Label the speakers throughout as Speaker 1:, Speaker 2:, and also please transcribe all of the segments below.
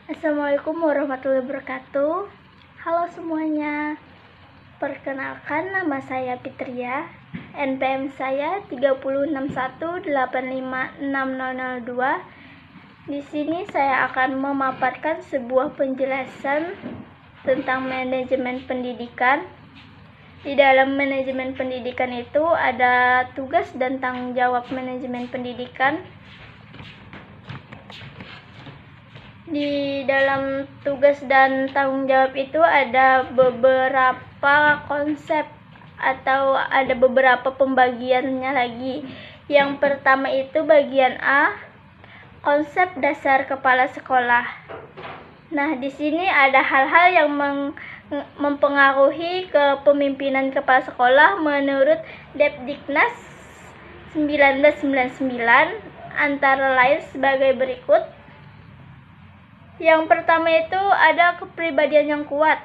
Speaker 1: Assalamualaikum warahmatullahi wabarakatuh. Halo semuanya. Perkenalkan, nama saya Fitria. NPM saya 30618566002. Di sini saya akan memaparkan sebuah penjelasan tentang manajemen pendidikan. Di dalam manajemen pendidikan itu ada tugas dan tanggung jawab manajemen pendidikan. Di dalam tugas dan tanggung jawab itu ada beberapa konsep atau ada beberapa pembagiannya lagi. Yang pertama itu bagian A, konsep dasar kepala sekolah. Nah, di sini ada hal-hal yang mempengaruhi kepemimpinan kepala sekolah menurut Depdiknas 1999, antara lain sebagai berikut. Yang pertama itu ada kepribadian yang kuat.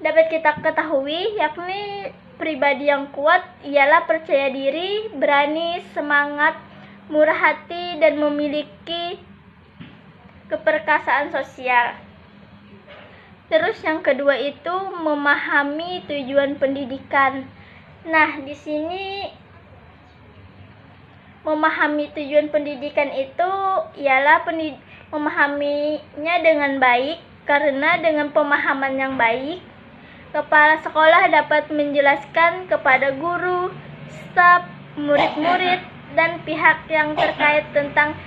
Speaker 1: Dapat kita ketahui, yakni pribadi yang kuat ialah percaya diri, berani, semangat, murah hati, dan memiliki keperkasaan sosial. Terus yang kedua itu memahami tujuan pendidikan. Nah, di sini memahami tujuan pendidikan itu ialah memahaminya dengan baik, karena dengan pemahaman yang baik, kepala sekolah dapat menjelaskan kepada guru, staf, murid-murid, dan pihak yang terkait tentang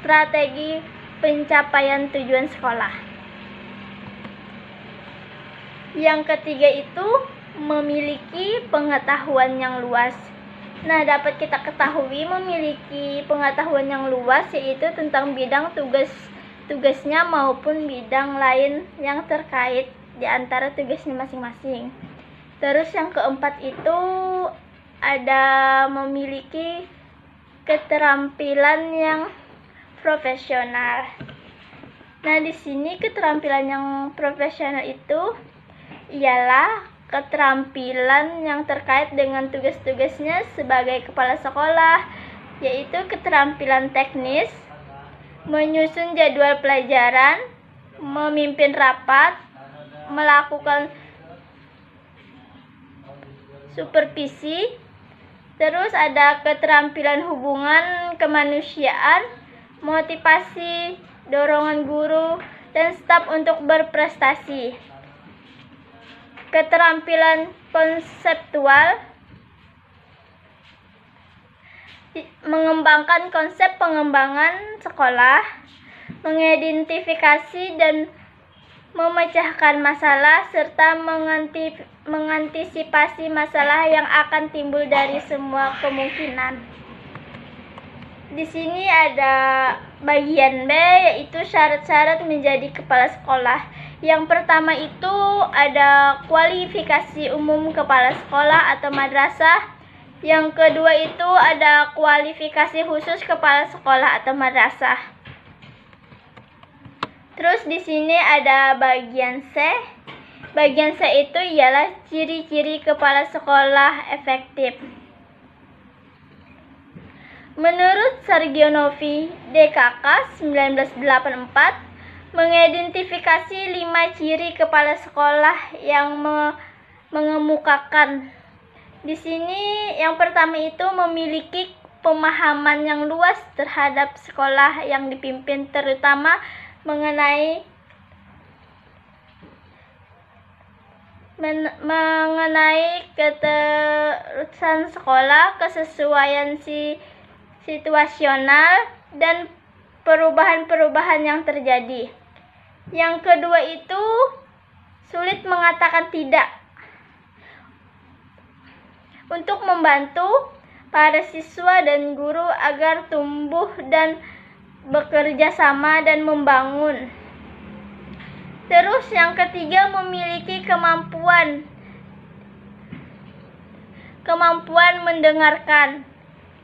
Speaker 1: strategi pencapaian tujuan sekolah. Yang ketiga itu memiliki pengetahuan yang luas. Nah, dapat kita ketahui memiliki pengetahuan yang luas yaitu tentang bidang tugasnya maupun bidang lain yang terkait di antara tugasnya masing-masing. Terus yang keempat itu ada memiliki keterampilan yang profesional. Nah, di sini keterampilan yang profesional itu ialah keterampilan yang terkait dengan tugas-tugasnya sebagai kepala sekolah, yaitu keterampilan teknis, menyusun jadwal pelajaran, memimpin rapat, melakukan supervisi. Terus ada keterampilan hubungan kemanusiaan, motivasi, dorongan guru, dan staf untuk berprestasi. Keterampilan konseptual, mengembangkan konsep pengembangan sekolah, mengidentifikasi dan memecahkan masalah, serta mengantisipasi masalah yang akan timbul dari semua kemungkinan. Di sini ada bagian B, yaitu syarat-syarat menjadi kepala sekolah. Yang pertama itu ada kualifikasi umum kepala sekolah atau madrasah. Yang kedua itu ada kualifikasi khusus kepala sekolah atau madrasah. Terus di sini ada bagian C. Bagian C itu ialah ciri-ciri kepala sekolah efektif. Menurut Sargionovi DKK 1984, mengidentifikasi 5 ciri kepala sekolah yang mengemukakan. Di sini yang pertama itu memiliki pemahaman yang luas terhadap sekolah yang dipimpin, terutama mengenai keterusan sekolah, kesesuaian situasional, dan perubahan-perubahan yang terjadi. Yang kedua itu sulit mengatakan tidak. Untuk membantu para siswa dan guru agar tumbuh dan bekerja sama dan membangun. Terus yang ketiga memiliki kemampuan mendengarkan.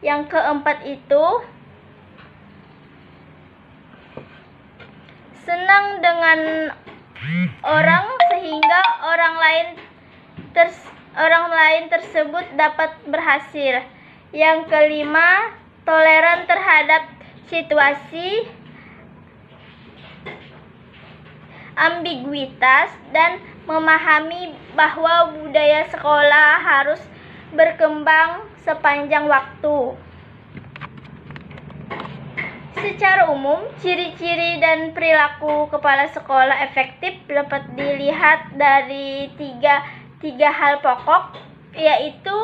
Speaker 1: Yang keempat itu senang dengan orang sehingga orang lain tersebut dapat berhasil. Yang kelima, toleran terhadap situasi ambiguitas dan memahami bahwa budaya sekolah harus berkembang sepanjang waktu. Secara umum, ciri-ciri dan perilaku kepala sekolah efektif dapat dilihat dari tiga hal pokok, yaitu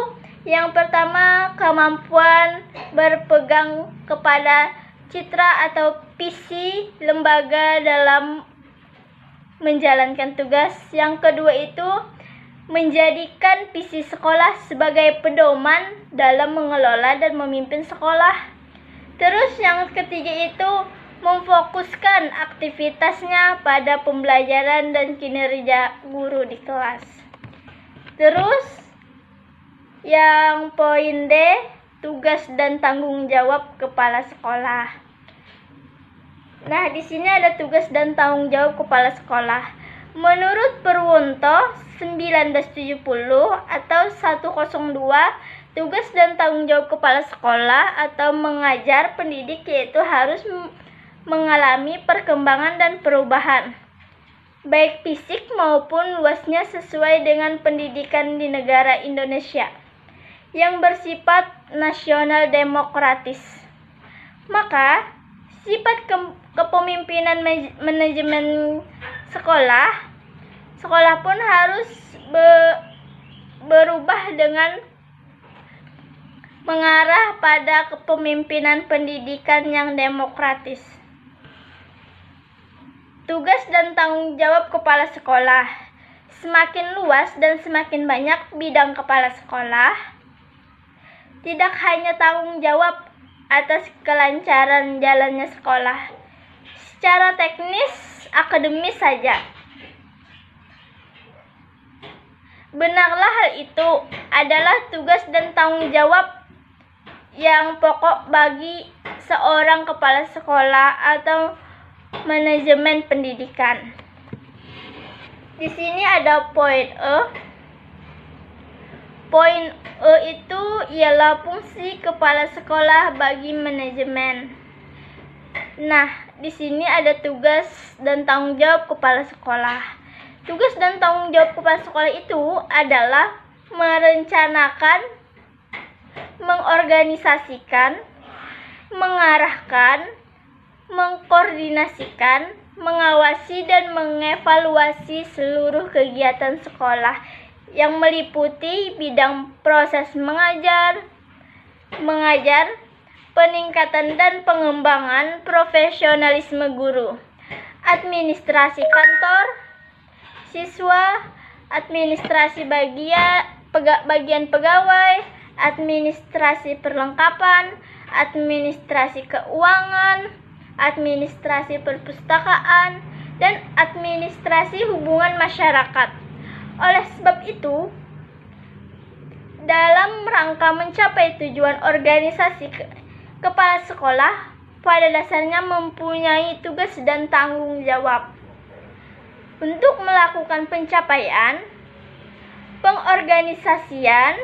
Speaker 1: yang pertama, kemampuan berpegang kepada citra atau visi lembaga dalam menjalankan tugas. Yang kedua itu menjadikan visi sekolah sebagai pedoman dalam mengelola dan memimpin sekolah. Terus yang ketiga itu memfokuskan aktivitasnya pada pembelajaran dan kinerja guru di kelas. Terus yang poin D, tugas dan tanggung jawab kepala sekolah. Nah, di sini ada tugas dan tanggung jawab kepala sekolah. Menurut Purwonto 1970 atau 102, tugas dan tanggung jawab kepala sekolah atau mengajar pendidik yaitu harus mengalami perkembangan dan perubahan, baik fisik maupun luasnya sesuai dengan pendidikan di negara Indonesia yang bersifat nasional demokratis. Maka, sifat kepemimpinan manajemen sekolah pun harus berubah dengan mengarah pada kepemimpinan pendidikan yang demokratis. Tugas dan tanggung jawab kepala sekolah. Semakin luas dan semakin banyak bidang kepala sekolah, tidak hanya tanggung jawab atas kelancaran jalannya sekolah secara teknis akademis saja. Benarlah hal itu adalah tugas dan tanggung jawab yang pokok bagi seorang kepala sekolah atau manajemen pendidikan. Di sini ada poin E. Poin E itu ialah fungsi kepala sekolah bagi manajemen. Nah, di sini ada tugas dan tanggung jawab kepala sekolah. Tugas dan tanggung jawab kepala sekolah itu adalah merencanakan, mengorganisasikan, mengarahkan, mengkoordinasikan, mengawasi dan mengevaluasi seluruh kegiatan sekolah yang meliputi bidang proses mengajar, peningkatan dan pengembangan profesionalisme guru, administrasi kantor, siswa, administrasi bagian pegawai, administrasi perlengkapan, administrasi keuangan, administrasi perpustakaan, dan administrasi hubungan masyarakat. Oleh sebab itu, dalam rangka mencapai tujuan organisasi, kepala sekolah pada dasarnya mempunyai tugas dan tanggung jawab untuk melakukan pencapaian, pengorganisasian,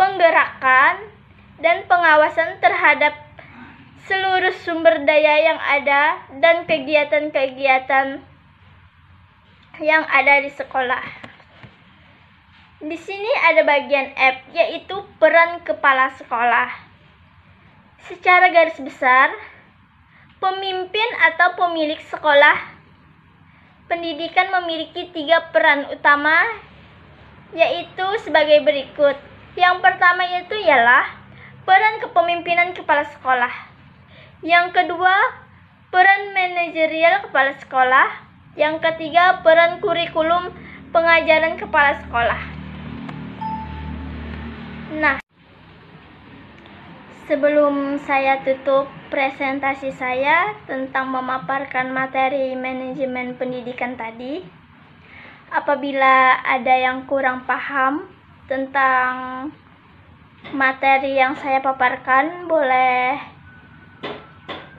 Speaker 1: penggerakan, dan pengawasan terhadap seluruh sumber daya yang ada dan kegiatan-kegiatan yang ada di sekolah. Di sini ada bagian F, yaitu peran kepala sekolah. Secara garis besar, pemimpin atau pemilik sekolah pendidikan memiliki 3 peran utama, yaitu sebagai berikut. Yang pertama yaitu ialah peran kepemimpinan kepala sekolah. Yang kedua, peran manajerial kepala sekolah. Yang ketiga, peran kurikulum pengajaran kepala sekolah. Nah, sebelum saya tutup presentasi saya tentang memaparkan materi manajemen pendidikan tadi, apabila ada yang kurang paham tentang materi yang saya paparkan, boleh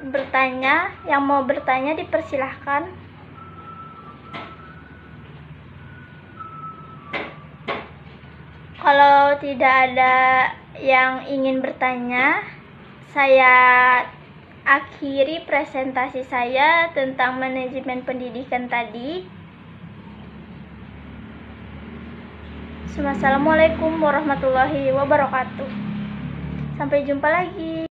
Speaker 1: bertanya. Yang mau bertanya dipersilahkan. Kalau tidak ada yang ingin bertanya, saya akhiri presentasi saya tentang manajemen pendidikan tadi. Wassalamualaikum warahmatullahi wabarakatuh. Sampai jumpa lagi.